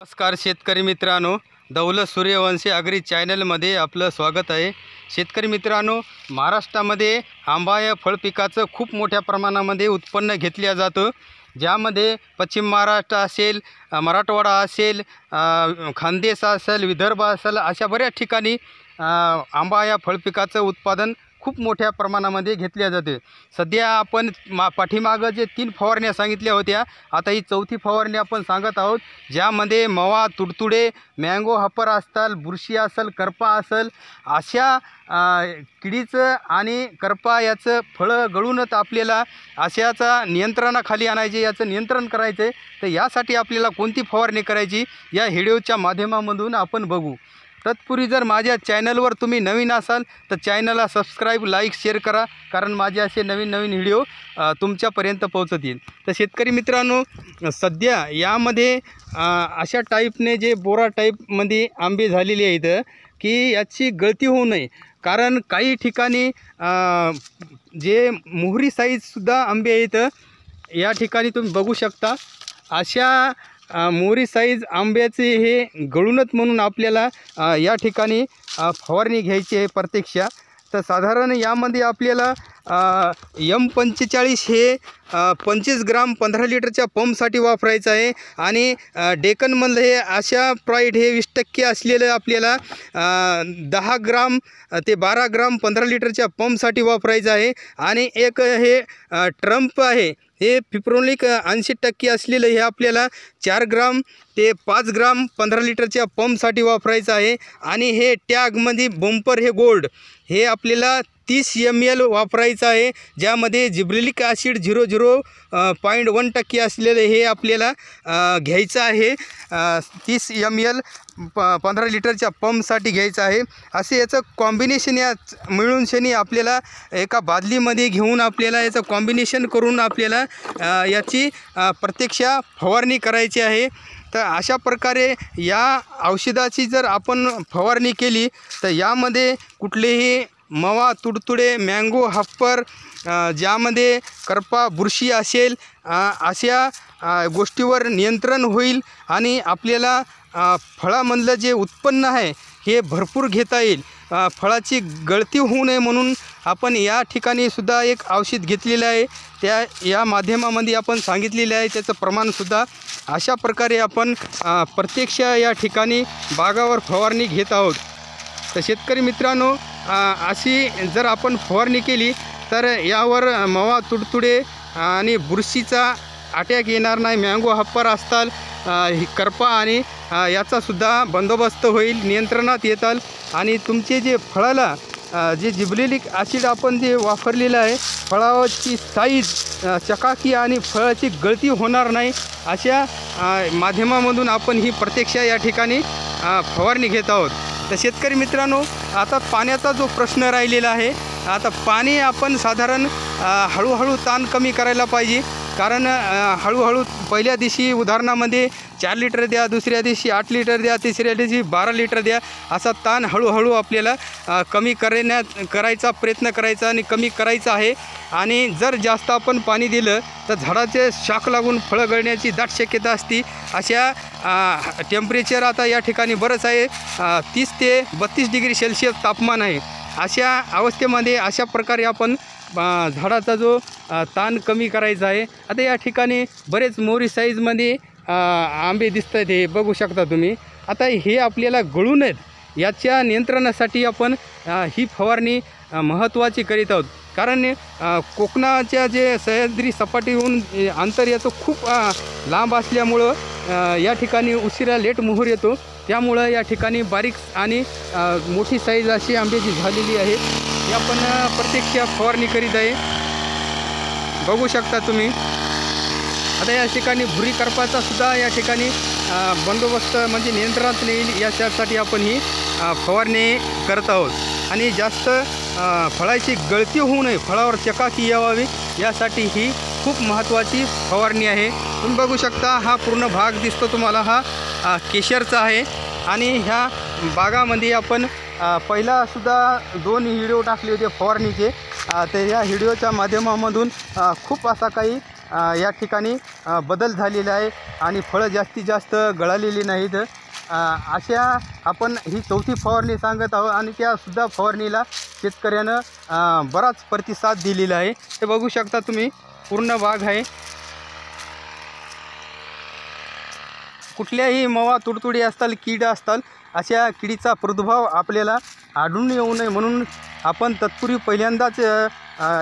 नमस्कार शेतकरी मित्रांनो, दौलत सूर्यवंशी अग्री चॅनलमध्ये आपलं स्वागत आहे। शेतकरी मित्रांनो, महाराष्ट्रामध्ये आंबा या फळ पिकाचं खूप मोठ्या प्रमाणामध्ये उत्पन्न घेतलं जातं, ज्यामध्ये पश्चिम महाराष्ट्र असेल, मराठवाडा असेल, खानदेश असेल, विदर्भ असेल, अशा बऱ्याच ठिकाणी आंबा या फळ पिकाचं उत्पादन खूप मोठ्या प्रमाणामध्ये घेतल्या जाते। सध्या आपण पाठीमागं जे 3 फवारण्या सांगितल्या होत्या, आता ही 4थी फवारणी आपण सांगत आहोत, ज्यामध्ये मवा, तुडतुडे, मँगो हपर असतील, बुरशी असेल, करपा असेल, अशा किडीचं आणि करपा याचं फळं गळूनच आपल्याला अशाचा नियंत्रणाखाली आणायचे, याचं नियंत्रण करायचं आहे। तर यासाठी आपल्याला कोणती फवारणी करायची या व्हिडिओच्या माध्यमामधून आपण बघू। तत्पूर्वी जर माझ्या चॅनलवर तुम्ही नवीन असाल तर चॅनलला सबस्क्राईब, लाईक, शेअर करा, कारण माझे असे नवीन नवीन व्हिडिओ तुमच्यापर्यंत पोहोचतील। तर शेतकरी मित्रांनो, सध्या यामध्ये अशा टाईपने जे बोरा टाईपमध्ये आंबे झालेले आहेत की याची गळती होऊ नये, कारण काही ठिकाणी जे मोहरी साईजसुद्धा आंबे आहेत, या ठिकाणी तुम्ही बघू शकता अशा मोहरी साईज आंब्याचे हे गळूनच म्हणून आपल्याला या ठिकाणी फवारणी घ्यायची आहे प्रत्यक्षात। तर साधारण यामध्ये आपल्याला M45 हे 25 ग्राम 15 लिटरच्या पंपसाठी वापरायचं आहे, आणि डेक्कनमधलं हे आशा प्राईड हे 20% असलेलं आपल्याला 10 ग्राम ते 12 ग्राम 15 लिटरच्या पंपसाठी वापरायचं आहे, आणि एक हे ट्रम्प आहे हे फिप्रोनिक 80% असलेलं हे आपल्याला 4 ग्राम ते 5 ग्राम 15 लिटरच्या पंपसाठी वापरायचं आहे, आणि हे टॅगमध्ये बंपर हे गोल्ड हे आपल्याला 30 ml वापरायचं आहे, ज्यामध्ये जिब्रेलिक ॲसिड 0.1% असलेलं हे आपल्याला घ्यायचं आहे। 30 ml 15 लिटरच्या पंपसाठी घ्यायचं आहे। असे याचं कॉम्बिनेशन या मिळून शनी आपल्याला एका बादलीमध्ये घेऊन आपल्याला याचं कॉम्बिनेशन करून आपल्याला याची प्रत्यक्ष फवारणी करायची आहे। तर अशा प्रकारे या औषधाची जर आपण फवारणी केली तर यामध्ये कुठलेही मवा, तुडतुडे, मँगो हप्पर, ज्यामध्ये करपा, बुरशी असेल, अशा गोष्टीवर नियंत्रण होईल, आणि आपल्याला फळामधलं जे उत्पन्न आहे हे भरपूर घेता येईल। फळाची गळती होऊ नये म्हणून आपण या ठिकाणी सुद्धा एक औषध घेतलेलं आहे, त्या या माध्यमामध्ये आपण सांगितलेलं आहे, त्याचं प्रमाणसुद्धा अशा प्रकारे आपण प्रत्यक्ष या ठिकाणी बागावर फवारणी घेत आहोत। तर शेतकरी मित्रांनो, अशी जर आपण फवारणी केली तर यावर मवा, तुडतुडे आणि बुरशीचा अटॅक येणार नाही, मँगो हप्पर असताल, करपा आणि याचासुद्धा बंदोबस्त होईल, नियंत्रणात येताल, आणि तुमचे जे फळाला जे जिब्रेलिक ॲसिड आपण जे वापरलेलं आहे, फळाची साईज, चकाकी आणि फळाची गळती होणार नाही, अशा माध्यमामधून आपण ही प्रत्यक्ष या ठिकाणी फवारणी घेत आहोत। तर शेतकरी मित्रांनो, आता पाण्याचा जो प्रश्न राहिलेला आहे, आता पाणी आपण साधारण हळूहळू ताण कमी करायला पाहिजे, कारण हळूहळू पहिल्या दिवशी उदाहरणामध्ये 4 लिटर द्या, दुसऱ्या दिवशी 8 लिटर द्या, तिसऱ्या दिवशी 12 लिटर द्या, असा ताण हळूहळू आपल्याला कमी करायचा प्रयत्न करायचा आणि कमी करायचा आहे। आणि जर जास्त आपण पाणी दिलं तर झाडाचे शाख लागून फळं गळण्याची दाट शक्यता असते। अशा टेम्परेचर आता या ठिकाणी बरंच आहे, 30 ते 32 डिग्री सेल्सिअस तापमान आहे। अशा अवस्थेमध्ये अशा प्रकारे आपण झाडाचा जो ताण कमी करायचा आहे। आता या ठिकाणी बरेच मोहरी साईजमध्ये आंबे दिसत आहेत, हे बघू शकता तुम्ही। आता हे आपल्याला गळू नयेत याच्या नियंत्रणासाठी आपण ही फवारणी महत्त्वाची करीत आहोत, कारण कोकणाच्या जे सह्याद्री सपाटीहून अंतर याचं खूप लांब असल्यामुळं या ठिकाणी उशिरा लेट मोहर येतो, त्यामुळं या ठिकाणी बारीक आणि मोठी साईज अशी आंब्याची झालेली आहे, ही आपण प्रत्यक्ष फवारणी करीत आहे, बघू शकता तुम्ही। आता या ठिकाणी भुरी करपाचा सुद्धा या ठिकाणी बंदोबस्त म्हणजे नियंत्रणात येईल याच्यासाठी आपण ही फवारणी करत आहोत, आणि जास्त फळाची गळती होऊ नये, फळावर चकाकी यावी यासाठी ही खूप महत्त्वाची फवारणी आहे। तुम्ही बघू शकता हा पूर्ण भाग दिसतो तुम्हाला, हा केशरचा आहे, आणि ह्या बागामध्ये आपण पहिलासुद्धा 2 व्हिडिओ टाकले होते फवारणीचे, तर या व्हिडिओच्या माध्यमामधून खूप असा काही या ठिकाणी बदल झालेला आहे आणि फळं जास्तीत जास्त गळालेली नाहीत. अशा आपण ही चौथी फवारणी सांगत आहोत आणि त्यासुद्धा फवारणीला शेतकऱ्यानं बराच प्रतिसाद दिलेला आहे. हे बघू शकता तुम्ही, पूर्ण बाग आहे. कुठल्याही मवा तुडतुडी असतात, कीड असतात, अशा किडीचा प्रादुर्भाव आपल्याला आढळून येऊ नये म्हणून आपण तत्पूर्वी पहिल्यांदाच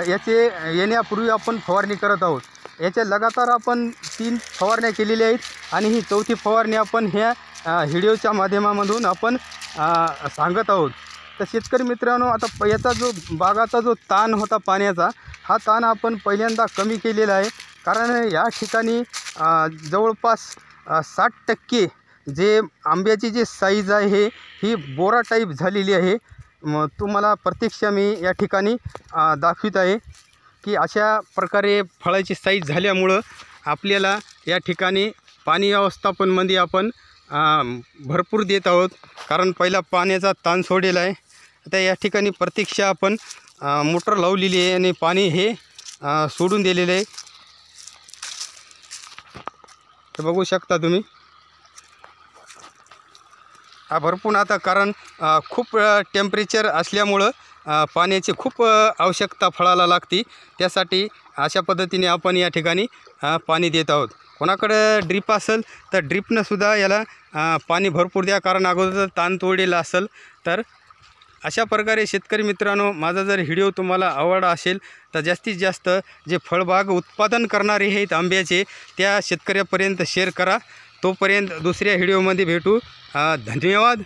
याचे येण्यापूर्वी आपण फवारणी करत आहोत. याच्या लगातार आपण 3 फवारण्या केलेल्या आहेत आणि ही चौथी फवारणी आपण ह्या व्हिडिओच्या माध्यमामधून आपण सांगत आहोत. तर शेतकरी मित्रांनो, आता याचा जो बागाचा जो ताण होता पाण्याचा, हा ताण आपण पहिल्यांदा कमी केलेला आहे. कारण या ठिकाणी जवळपास 60% जे आंब्याची जी साईज आहे ही बोरा टाईप झालेली आहे. तुम्हाला प्रत्यक्ष मी या ठिकाणी दाखवित आहे की अशा प्रकारे फळाची साईज झाल्यामुळं आपल्याला या ठिकाणी पाणी व्यवस्थापनमध्ये आपण भरपूर देत आहोत. कारण पहिला पाण्याचा ताण सोडलेला आहे. आता या ठिकाणी प्रत्यक्ष आपण मोटर लावलेली आहे आणि पाणी हे सोडून दिलेले आहे. ते बघू शकता तुम्ही. भरपूर आता कारण खूप टेम्परेचर असल्यामुळं पाण्याची खूप आवश्यकता फळाला लागते. त्यासाठी अशा पद्धतीने आपण या ठिकाणी पाणी देत आहोत. कोणाकडे ड्रीप असेल तर ड्रीपनंसुद्धा याला पाणी भरपूर द्या, कारण अगोदर ताण तोडलेला असेल तर. अशा प्रकारे शेतकरी मित्रांनो, माझा जर व्हिडिओ तुम्हाला आवडला असेल तर जास्तीत जास्त जे फळबाग उत्पादन करणारे आहेत आंब्याचे, त्या शेतकऱ्यापर्यंत शेअर करा. तोपर्यंत दुसऱ्या व्हिडिओमध्ये भेटू. धन्यवाद.